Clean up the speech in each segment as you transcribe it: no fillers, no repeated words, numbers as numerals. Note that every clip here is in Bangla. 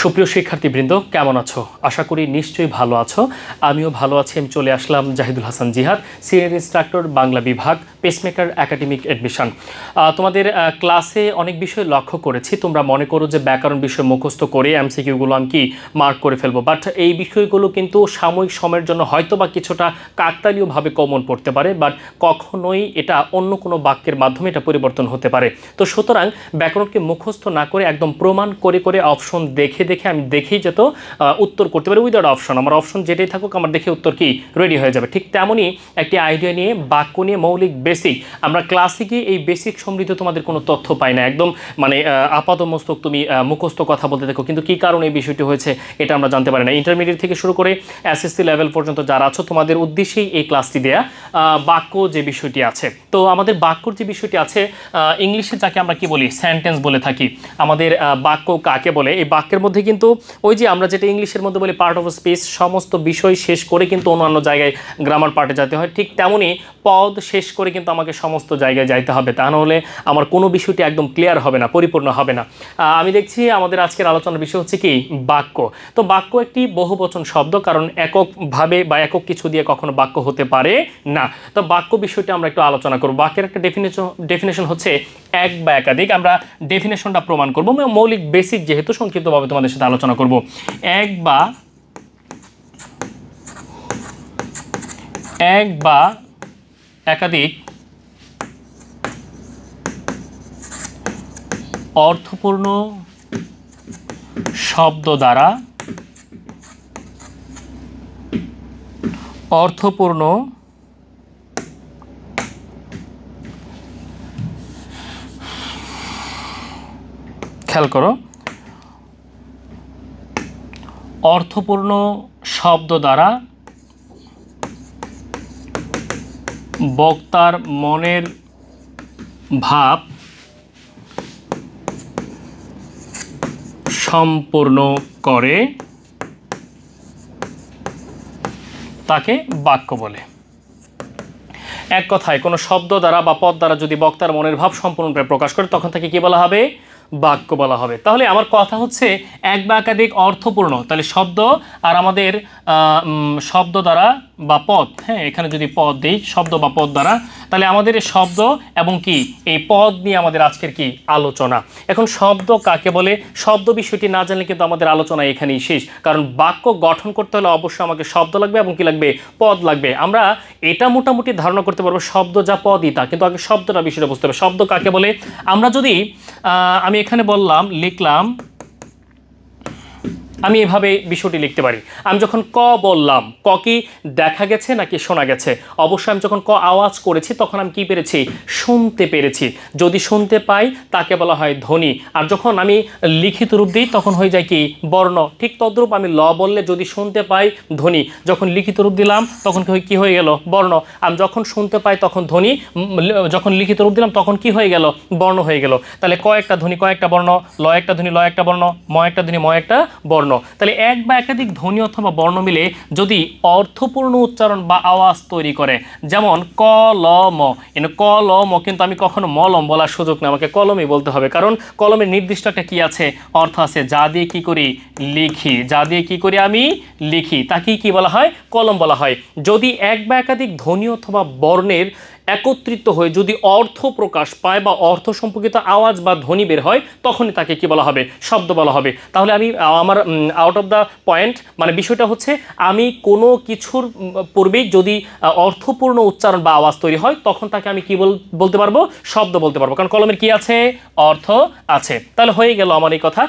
সুপ্রিয় শিক্ষার্থীবৃন্দ কেমন আছো? আশা করি নিশ্চয়ই ভালো আছো। আমিও ভালো আছি। আমি চলে আসলাম জাহিদুল হাসান জিহাদ, সিনিয়র ইনস্ট্রাক্টর, বাংলা বিভাগ, পেসমেকার একাডেমিক অ্যাডমিশন। তোমাদের ক্লাসে অনেক বিষয় লক্ষ্য করেছি। তোমরা মনে করো যে ব্যাকরণ বিষয় মুখস্থ করে এমসিকিউগুলো আমি কি মার্ক করে ফেলবো, বাট এই বিষয়গুলো কিন্তু সাময়িক সময়ের জন্য হয়তো বা কিছুটা কাকতালীয়ভাবে কমন পড়তে পারে, বাট কখনোই এটা অন্য কোনো বাক্যের মাধ্যমে এটা পরিবর্তন হতে পারে। তো সুতরাং ব্যাকরণকে মুখস্থ না করে একদম প্রমাণ করে করে অপশন দেখে দেখে আমি দেখেই যেত উত্তর করতে পারি উইদাউট অপশন। আমার অপশন যেটাই থাকুক আমার দেখে উত্তর কি রেডি হয়ে যাবে। ঠিক তেমনই একটি আইডিয়া নিয়ে বাক্য নিয়ে মৌলিক বেসিক, আমরা ক্লাসে গিয়ে এই বেসিক সমৃদ্ধ তোমাদের কোনো তথ্য পাই না, একদম মানে আপাত মস্তক তুমি মুখস্থ কথা বলতে দেখো, কিন্তু কী কারণে এই বিষয়টি হয়েছে এটা আমরা জানতে পারি না। ইন্টারমিডিয়েট থেকে শুরু করে এসএসসি লেভেল পর্যন্ত যারা আছো তোমাদের উদ্দেশ্যেই এই ক্লাসটি দেয়া। বাক্য যে বিষয়টি আছে, তো আমাদের বাক্যর যে বিষয়টি আছে, ইংলিশে যাকে আমরা কি বলি সেন্টেন্স বলে থাকি। আমাদের বাক্য কাকে বলে? এই বাক্যের মধ্যে কিন্তু ওই যে আমরা যেটা ইংলিশের মধ্যে বলি পার্ট অফ স্পিচ, সমস্ত বিষয় শেষ করে কিন্তু অন্যান্য জায়গায় গ্রামার পার্টে যেতে হয়, ঠিক তেমনই পদ শেষ করে কিন্তু আমাকে সমস্ত জায়গায় যাইতে হবে, তা নাহলে আমার কোনো বিষয়টি একদম ক্লিয়ার হবে না, পরিপূর্ণ হবে না। আমি দেখছি আমাদের আজকের আলোচনার বিষয় হচ্ছে কি বাক্য। তো বাক্য একটি বহুবচন শব্দ, কারণ এককভাবে বা একক কিছু দিয়ে কখনো বাক্য হতে পারে না। তো বাক্য বিষয়টি আমরা একটু আলোচনা করব। বাক্যের একটা ডেফিনেশন হচ্ছে এক বা একাধিক। আমরা ডেফিনেশনটা প্রমাণ করব, মৌলিক বেসিক যেহেতু সংক্ষিপ্তভাবে তোমাদের সাথে আলোচনা করব। এক বা একাধিক অর্থপূর্ণ শব্দ দ্বারা অর্থপূর্ণ খেয়াল করো, অর্থপূর্ণ শব্দ দ্বারা বক্তার মনের ভাব সম্পূর্ণ করে তাকে বাক্য বলে। এক কথায় কোনো শব্দ দ্বারা বা পদ দ্বারা যদি বক্তার মনের ভাব সম্পূর্ণরূপে প্রকাশ করে তখন তাকে কি বলা হবে? বাক্য বলা হবে। তাহলে আমার কথা হচ্ছে এক বা একাধিক অর্থপূর্ণ, তাহলে শব্দ আর আমাদের শব্দ দ্বারা বা পদ, হ্যাঁ এখানে যদি পদ দিই শব্দ বা পদ দ্বারা, তাহলে আমাদের এই শব্দ এবং কি এই পদ নিয়ে আমাদের আজকের কি আলোচনা। এখন শব্দ কাকে বলে, শব্দ বিষয়টি না জানলে কিন্তু আমাদের আলোচনা এখানেই শেষ, কারণ বাক্য গঠন করতে হলে অবশ্যই আমাকে শব্দ লাগবে এবং কি লাগবে? পদ লাগবে। আমরা এটা মোটামুটি ধারণা করতে পারবো শব্দ যা পদই তা, কিন্তু আগে শব্দটা বিষয়টা বুঝতে হবে। শব্দ কাকে বলে আমরা যদি আমি এখানে বললাম, লিখলাম, আমি এভাবে বিষয়টি লিখতে পারি। আমি যখন ক বললাম, ক কি দেখা গেছে নাকি শোনা গেছে? অবশ্যই আমি যখন ক আওয়াজ করেছি তখন আমি কি পেরেছি? শুনতে পেরেছি। যদি শুনতে পাই তাকে বলা হয় ধ্বনি। আর যখন আমি লিখিত রূপ দিই তখন হয়ে যায় কি? বর্ণ। ঠিক তদ্রূপ আমি ল বললে যদি শুনতে পাই ধ্বনি, যখন লিখিত রূপ দিলাম তখন কি হয়ে গেল? বর্ণ। আমি যখন শুনতে পাই তখন ধ্বনি, যখন লিখিত রূপ দিলাম তখন কি হয়ে গেল? বর্ণ হয়ে গেল। তাহলে ক একটা ধ্বনি ক একটা বর্ণ, ল একটা ধ্বনি ল একটা বর্ণ, ম একটা ধ্বনি ম একটা বর্ণ। তাহলে এক বা একাধিক ধ্বনি অথবা বর্ণ মিলে যদি অর্থপূর্ণ উচ্চারণ বা আওয়াজ তৈরি করে, যেমন ক ল ম, ক ল ম কিন্তু আমি কখনো মলম বলার সুযোগ না, আমাকে কলমই বলতে হবে, কারণ কলমের নির্দিষ্ট একটা কি আছে? অর্থ আছে। যা দিয়ে কি করি? লিখি। যা দিয়ে কি করি? আমি লিখি, তাকেই কি বলা হয়? কলম বলা হয়। যদি এক বা একাধিক ধ্বনি অথবা বর্ণের একত্রিত হয়ে যদি অর্থ প্রকাশ পায় বা অর্থ সম্পর্কিত আওয়াজ বা ধ্বনি বের হয় তখনই তাকে কি বলা হবে? শব্দ বলা হবে। তাহলে আমি আমার আউট অফ দ্য পয়েন্ট, মানে বিষয়টা হচ্ছে আমি কোনো কিছুর পূর্বেই যদি অর্থপূর্ণ উচ্চারণ বা আওয়াজ তৈরি হয় তখন তাকে আমি কি বলতে পারবো? শব্দ বলতে পারবো, কারণ কলমের কি আছে? অর্থ আছে। তাহলে হয়ে গেল আমার এই কথা,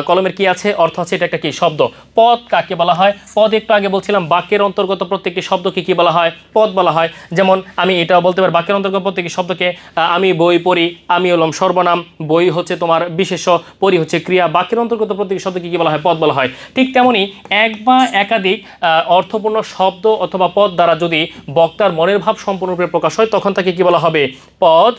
কলমের কি আছে? অর্থ আছে, এটা একটা কি? শব্দ। পদ কাকে বলা হয়? পদ একটু আগে বলছিলাম বাক্যের অন্তর্গত প্রত্যেকটি শব্দকে কি বলা হয়? পদ বলা হয়। যেমন আমি এটাও বলতে পারি বাক্যের অন্তর্গত প্রত্যেকটি শব্দকে আমি বই পড়ি, আমি হলাম সর্বনাম, বই হচ্ছে তোমার বিশেষ্য, পড়ি হচ্ছে ক্রিয়া। বাক্যের অন্তর্গত প্রত্যেকটি শব্দকে কি বলা হয়? পদ বলা হয়। ঠিক তেমনি এক বা একাধিক অর্থপূর্ণ শব্দ অথবা পদ দ্বারা যদি বক্তার মনের ভাব সম্পূর্ণরূপে প্রকাশ হয় তখন তাকে কি বলা হবে? পদ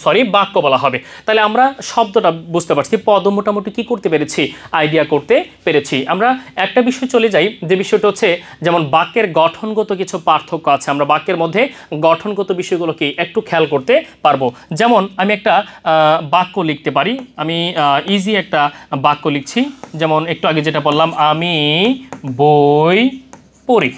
সরি বাক্য বলা হবে। তাহলে আমরা শব্দটা বুঝতে পারছি, পদ মোটামুটি কি করতে পেরেছি, আইডিয়া করতে পেরেছি। আমরা একটা বিষয় চলে যাই, যে বিষয়টা হচ্ছে যেমন বাক্যের গঠনগত কিছু পার্থক্য আছে, আমরা বাক্যের মধ্যে গঠনগত বিষয়গুলোকে একটু খেয়াল করতে পারবো। যেমন আমি একটা বাক্য লিখতে পারি, আমি ইজি একটা বাক্য লিখছি, যেমন একটু আগে যেটা বললাম, আমি বই পড়ি।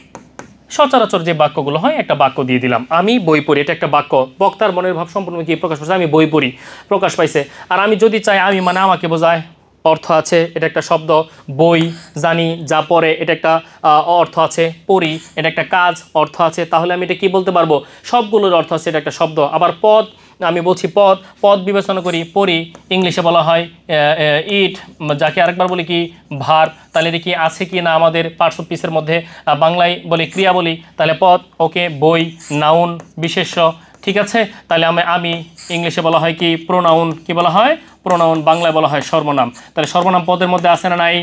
সচরাচর যে বাক্যগুলো হয় একটা বাক্য দিয়ে দিলাম, আমি বই পড়ি, এটা একটা বাক্য, বক্তার মনের ভাব সম্পূর্ণ কি প্রকাশ পাইছে, আমি বই পড়ি প্রকাশ পাইছে। আর আমি যদি চাই, আমি মানে আমাকে বোঝায়, অর্থ আছে, এটা একটা শব্দ। বই জানি যা পড়ে, এটা একটা অর্থ আছে। পড়ি এটা একটা কাজ, অর্থ আছে। তাহলে আমি এটা কি বলতে পারবো, সবগুলোর অর্থ আছে, এটা একটা শব্দ। আবার পদ, আমি বলছি পদ, পদ বিবেচনা করি, পড়ি, ইংলিশে বলা হয় ইট, যাকে আরেকবার বলি কি ভার। তাহলে এটা কি আছে কি না আমাদের পার্টস অফ স্পিচের মধ্যে, বাংলায় বলি ক্রিয়া বলি, তাহলে পদ। ওকে, বই নাউন বিশেষ্য, ঠিক আছে। তাহলে আমি ইংলিশে বলা হয় কি প্রোনাউন, কি বলা হয় প্রোনাউন, বাংলায় বলা হয় সর্বনাম। তাহলে সর্বনাম পদের মধ্যে আছে না নাই,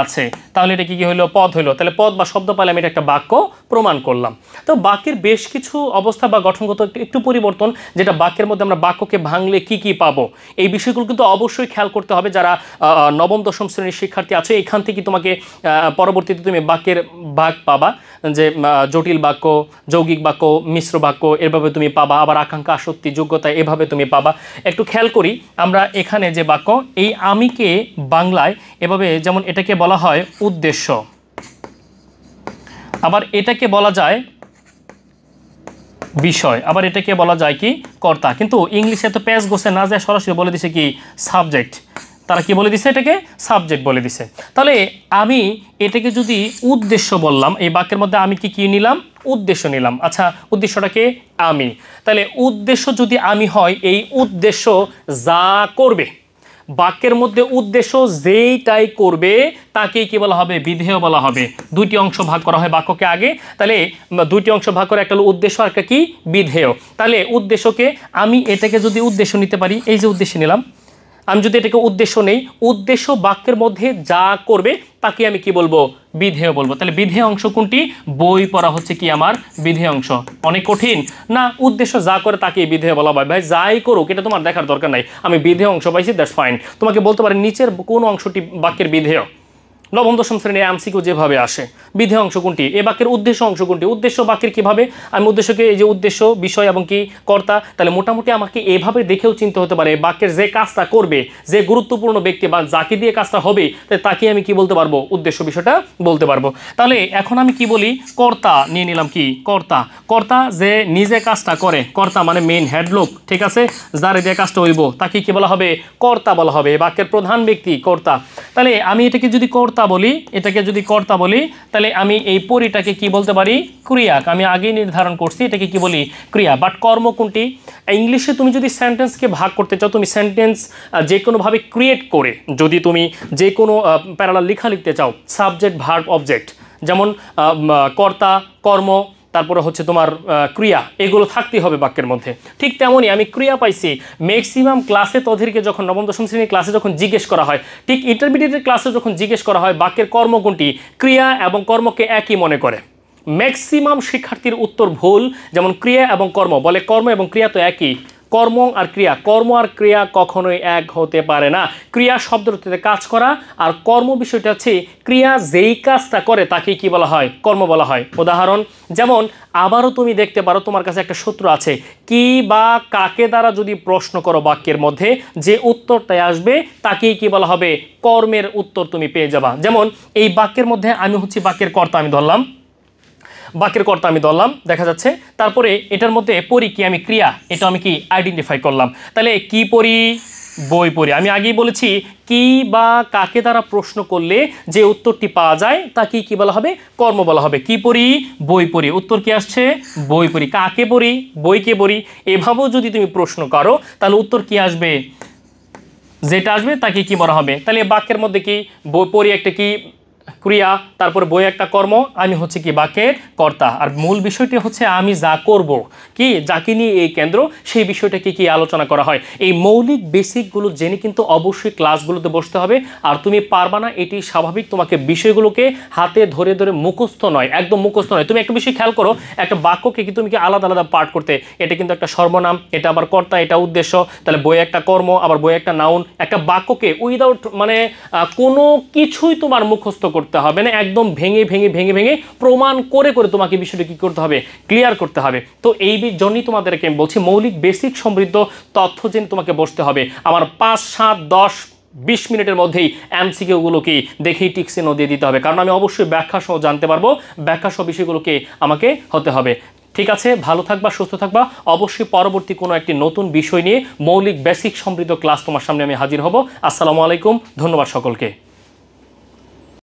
আছে। তাহলে এটা কি হলো, পদ হলো। তাহলে পদ বা শব্দ পাইলে আমি এটা একটা বাক্য প্রমাণ করলাম। তো বাক্যের বেশ কিছু অবস্থা বা গঠনগত একটু পরিবর্তন, যেটা বাক্যের মধ্যে আমরা বাক্যকে ভাঙলে কি কি পাবো, এই বিষয়গুলো কিন্তু অবশ্যই খেয়াল করতে হবে। যারা নবম দশম শ্রেণীর শিক্ষার্থী আছে, এখান থেকে তোমাকে পরবর্তীতে তুমি বাক্যের ভাগ পাবা, যে জটিল বাক্য, যৌগিক বাক্য, মিশ্র বাক্য, এভাবে তুমি পাবা। আবার আকাঙ্ক্ষা, আসক্তি, যোগ্যতা, এভাবে তুমি পাবা। একটু খেয়াল করি আমরা এখানে যে বাক্য, এই আমিকে বাংলায় এভাবে, যেমন এটাকে বলা হয় উদ্দেশ্য, আবার এটাকে বলা যায় বিষয়, আবার এটাকে বলা যায় কি কর্তা। কিন্তু ইংলিশে তো প্যাচ গোছে না যায়, সরাসরি বলে দিছে কি সাবজেক্ট। তারা কি বলে দিছে, এটাকে সাবজেক্ট বলে দিছে। তাহলে আমি এটাকে যদি উদ্দেশ্য বললাম, এই বাক্যের মধ্যে আমি কি নিলাম, উদ্দেশ্য নিলাম। আচ্ছা, উদ্দেশ্যটাকে আমি, তাহলে উদ্দেশ্য যদি আমি হয়, এই উদ্দেশ্য যা করবে, বাক্যের মধ্যে উদ্দেশ্য যেইটাই করবে তাকেই কি বলা হবে, বিধেয় বলা হবে। দুইটি অংশ ভাগ করা হয় বাক্যকে আগে, তাহলে দুইটি অংশ ভাগ করে, একটা হলো উদ্দেশ্য আর একটা কি বিধেয়। তাহলে উদ্দেশ্যকে আমি এটাকে যদি উদ্দেশ্য নিতে পারি, এই যে উদ্দেশ্য নিলাম, আমি যদি এটাকে উদ্দেশ্য নেই, উদ্দেশ্য বাক্যের মধ্যে যা করবে তাকে আমি কি বলবো, বিধেয় বলবো। তাহলে বিধেয় অংশ কোনটি, বই পড়া হচ্ছে কি আমার বিধেয় অংশ। অনেক কঠিন না, উদ্দেশ্য যা করে তাকে বিধেয় বলা হয়। ভাই যাই করুক এটা তোমার দেখার দরকার নাই, আমি বিধেয় অংশ পাইছি, দ্যাটস ফাইন। তোমাকে বলতে পারি নিচের কোন অংশটি বাক্যের বিধেয়, নবম দশম শ্রেণীর এমসিকিউ যেভাবে আসে, বিধেয় অংশ কোনটি, এ বাক্যের উদ্দেশ্য অংশ কোনটি, উদ্দেশ্য বাক্যের কিভাবে, আমি উদ্দেশ্যকে এই যে উদ্দেশ্য বিষয় এবং কি কর্তা, তাহলে মোটামুটি আমাকে এভাবে দেখেও চিন্তা হতে পারে বাক্যের যে কাজটা করবে, যে গুরুত্বপূর্ণ ব্যক্তি বা যাকে দিয়ে কাজটা হবে, তাকে আমি কি বলতে পারবো, উদ্দেশ্য বিষয়টা বলতে পারবো। তাহলে এখন আমি কি বলি, কর্তা নিয়ে নিলাম, কি কর্তা, কর্তা যে নিজে কাজটা করে, কর্তা মানে মেইন হেড লোক, ঠিক আছে, যার দিয়ে কাজটা হইব তাকে কি বলা হবে, কর্তা বলা হবে, বাক্যের প্রধান ব্যক্তি কর্তা। তাহলে আমি এটাকে যদি কর্তা বলি, এটাকে যদি কর্তা বলি, তাহলে আমি এই পরিটাকে কি বলতে পারি, ক্রিয়া। আমি আগেই নির্ধারণ করছি এটাকে কি বলি, ক্রিয়া। বাট কর্ম কোনটি, ইংলিশে তুমি যদি সেন্টেন্সকে ভাগ করতে চাও, তুমি সেন্টেন্স যে কোনোভাবে ক্রিয়েট করে যদি তুমি যে কোনো প্যারালাল লেখা লিখতে চাও, সাবজেক্ট ভার্ব অবজেক্ট, যেমন কর্তা, কর্ম, তারপরে হচ্ছে তোমার ক্রিয়া, এগুলো থাকতেই হবে বাক্যের মধ্যে। ঠিক তেমনই আমি ক্রিয়া পাইছি ম্যাক্সিমাম ক্লাসে, তোদেরকে যখন নবম দশম শ্রেণীর ক্লাসে যখন জিজ্ঞেস করা হয়, ঠিক ইন্টারমিডিয়েটের ক্লাসে যখন জিজ্ঞেস করা হয় বাক্যের কর্ম কোনটি, ক্রিয়া এবং কর্মকে একই মনে করে। ম্যাক্সিমাম শিক্ষার্থীর উত্তর ভুল, যেমন ক্রিয়া এবং কর্ম বলে, কর্ম এবং ক্রিয়া তো একই, কর্ম আর ক্রিয়া, কর্ম আর ক্রিয়া কখনোই এক হতে পারে না। ক্রিয়া শব্দটিতে কাজ করা, আর কর্ম বিষয়টা হচ্ছে ক্রিয়া যেই কাজটা করে তাকে কি বলা হয়, কর্ম বলা হয়। উদাহরণ যেমন, আবারও তুমি দেখতে পারো তোমার কাছে একটা সূত্র আছে, কি বা কাকে দ্বারা যদি প্রশ্ন করো বাক্যের মধ্যে, যে উত্তরটাই আসবে তাকেই কি বলা হবে, কর্মের উত্তর তুমি পেয়ে যাবা। যেমন এই বাক্যের মধ্যে আমি হচ্ছি বাক্যের কর্তা, আমি ধরলাম বাক্যের কর্তা, আমি ধরলাম, দেখা যাচ্ছে। তারপরে এটার মধ্যে পড়ি কি, আমি ক্রিয়া, এটা আমি কি আইডেন্টিফাই করলাম। তাহলে কি পড়ি, বই পড়ি। আমি আগেই বলেছি কি বা কাকে দ্বারা প্রশ্ন করলে যে উত্তরটি পাওয়া যায় তাকে কি বলা হবে, কর্ম বলা হবে। কি পড়ি, বই পড়ি, উত্তর কি আসছে, বই পড়ি। কাকে পড়ি, বইকে পড়ি। এভাবেও যদি তুমি প্রশ্ন করো তাহলে উত্তর কি আসবে, যেটা আসবে তাকে কি বলা হবে। তাহলে বাক্যের মধ্যে কি, বই পড়ি একটা কি ক্রিয়া, তারপরে বই একটা কর্ম, আমি হচ্ছে কি বাক্যের কর্তা। আর মূল বিষয়টি হচ্ছে আমি যা করব, কি যাকে নিয়ে এই কেন্দ্র, সেই বিষয়টাকে কি আলোচনা করা হয়। এই মৌলিক বেসিকগুলো জেনে কিন্তু অবশ্যই ক্লাসগুলোতে বসতে হবে। আর তুমি পারবা না এটি স্বাভাবিক, তোমাকে বিষয়গুলোকে হাতে ধরে ধরে মুখস্থ নয়, একদম মুখস্থ নয়। তুমি একটা বিষয় খেয়াল করো, একটা বাক্যকে কি তুমি কি আলাদা আলাদা পার্ট করতে, এটা কিন্তু একটা সর্বনাম, এটা আবার কর্তা, এটা উদ্দেশ্য, তাহলে বই একটা কর্ম, আবার বই একটা নাউন। একটা বাক্যকে উইদাউট মানে কোনো কিছুই তোমার মুখস্থ করতে হবে না, একদম ভেঙে ভেঙে ভেঙে ভেঙে প্রমাণ করে করে তোমাকে বিষয়টা কী করতে হবে, ক্লিয়ার করতে হবে। তো এই জন্যই তোমাদেরকে আমি বলছি মৌলিক বেসিক সমৃদ্ধ তথ্য জেনে তোমাকে বসতে হবে। আমার 5, 7, 10, 20 মিনিটের মধ্যেই এমসিকিউগুলোকে দেখেই টিকসিনও দিয়ে দিতে হবে, কারণ আমি অবশ্যই ব্যাখ্যা সহ জানতে পারবো, ব্যাখ্যা সহ বিষয়গুলোকে আমাকে হতে হবে। ঠিক আছে, ভালো থাকবা, সুস্থ থাকবা। অবশ্যই পরবর্তী কোনো একটি নতুন বিষয় নিয়ে মৌলিক বেসিক সমৃদ্ধ ক্লাস তোমার সামনে আমি হাজির হব। আসসালামু আলাইকুম, ধন্যবাদ সকলকে।